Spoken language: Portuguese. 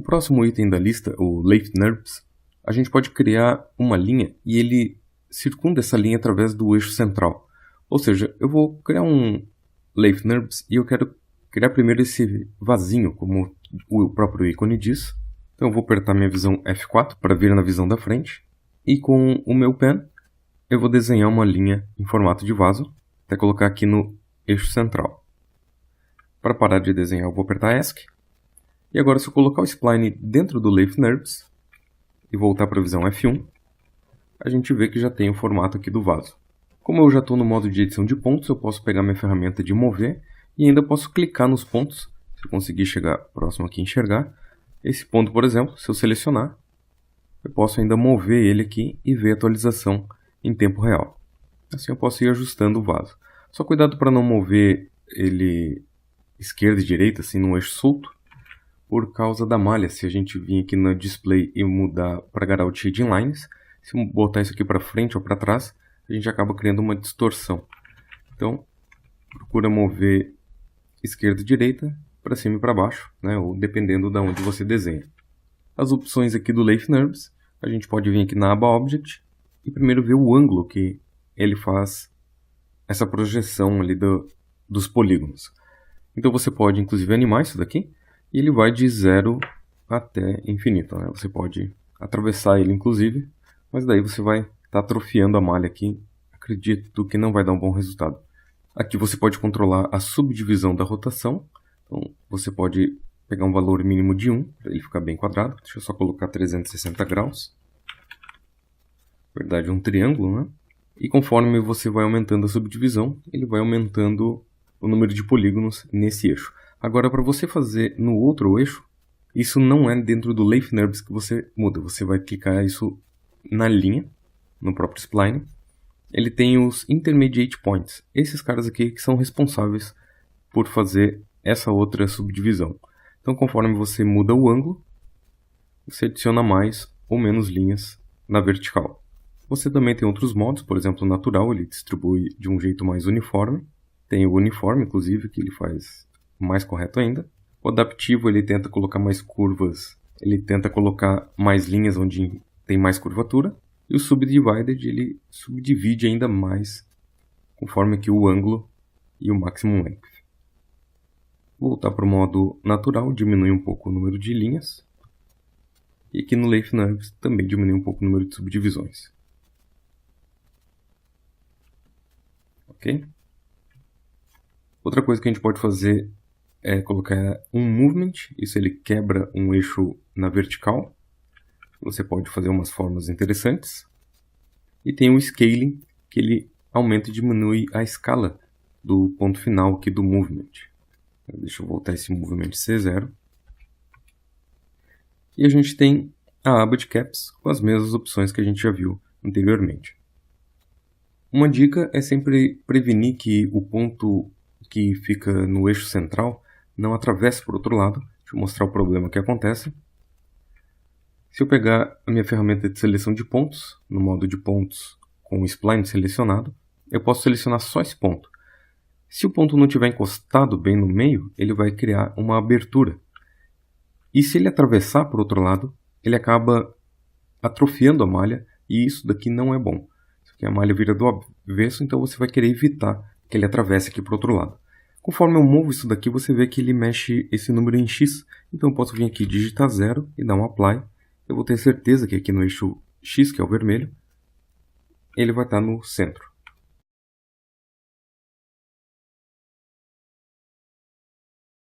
próximo item da lista, o Lathe NURBS, a gente pode criar uma linha e ele circunda essa linha através do eixo central. Ou seja, eu vou criar um Lathe NURBS e eu quero criar primeiro esse vasinho, como o próprio ícone diz. Então eu vou apertar minha visão F4 para vir na visão da frente. E com o meu pen, eu vou desenhar uma linha em formato de vaso, até colocar aqui no eixo central. Para parar de desenhar, eu vou apertar ESC. E agora, se eu colocar o spline dentro do Lathe NURBS e voltar para a visão F1, a gente vê que já tem o formato aqui do vaso. Como eu já estou no modo de edição de pontos, eu posso pegar minha ferramenta de mover e ainda posso clicar nos pontos, se eu conseguir chegar próximo aqui e enxergar. Esse ponto, por exemplo, se eu selecionar, eu posso ainda mover ele aqui e ver a atualização em tempo real. Assim eu posso ir ajustando o vaso. Só cuidado para não mover ele esquerda e direita, assim, num eixo solto, por causa da malha. Se a gente vir aqui no display e mudar para Garaud Shading Lines, se eu botar isso aqui para frente ou para trás, a gente acaba criando uma distorção. Então, procura mover esquerda e direita, para cima e para baixo, né, ou dependendo de onde você desenha. As opções aqui do Lathe NURBS, a gente pode vir aqui na aba Object e primeiro ver o ângulo que ele faz essa projeção ali dos polígonos. Então você pode inclusive animar isso daqui e ele vai de 0 até infinito, né? Você pode atravessar ele inclusive, mas daí você vai estar atrofiando a malha aqui. Acredito que não vai dar um bom resultado. Aqui você pode controlar a subdivisão da rotação. Então você pode pegar um valor mínimo de 1 para ele ficar bem quadrado. Deixa eu só colocar 360 graus. Na verdade, um triângulo, né? E conforme você vai aumentando a subdivisão, ele vai aumentando o número de polígonos nesse eixo. Agora, para você fazer no outro eixo, isso não é dentro do Lathe NURBS que você muda. Você vai clicar isso na linha, no próprio spline. Ele tem os Intermediate Points. Esses caras aqui que são responsáveis por fazer essa outra subdivisão. Então, conforme você muda o ângulo, você adiciona mais ou menos linhas na vertical. Você também tem outros modos, por exemplo, o natural, ele distribui de um jeito mais uniforme. Tem o uniforme, inclusive, que ele faz mais correto ainda. O adaptivo, ele tenta colocar mais curvas, ele tenta colocar mais linhas onde tem mais curvatura. E o subdivided, ele subdivide ainda mais, conforme que o ângulo e o maximum length. Voltar para o modo natural, diminui um pouco o número de linhas. E aqui no Lathe NURBS também diminui um pouco o número de subdivisões. Ok? Outra coisa que a gente pode fazer é colocar um movement. Isso ele quebra um eixo na vertical. Você pode fazer umas formas interessantes. E tem o scaling, que ele aumenta e diminui a escala do ponto final aqui do movement. Deixa eu voltar esse movement C0. E a gente tem a aba de caps com as mesmas opções que a gente já viu anteriormente. Uma dica é sempre prevenir que o ponto que fica no eixo central não atravesse por outro lado. Deixa eu mostrar o problema que acontece. Se eu pegar a minha ferramenta de seleção de pontos, no modo de pontos com o spline selecionado, eu posso selecionar só esse ponto. Se o ponto não estiver encostado bem no meio, ele vai criar uma abertura. E se ele atravessar por outro lado, ele acaba atrofiando a malha e isso daqui não é bom. Isso aqui a malha vira do avesso, então você vai querer evitar que ele atravesse aqui para o outro lado. Conforme eu movo isso daqui, você vê que ele mexe esse número em X. Então eu posso vir aqui, digitar 0 e dar um Apply. Eu vou ter certeza que aqui no eixo X, que é o vermelho, ele vai estar no centro.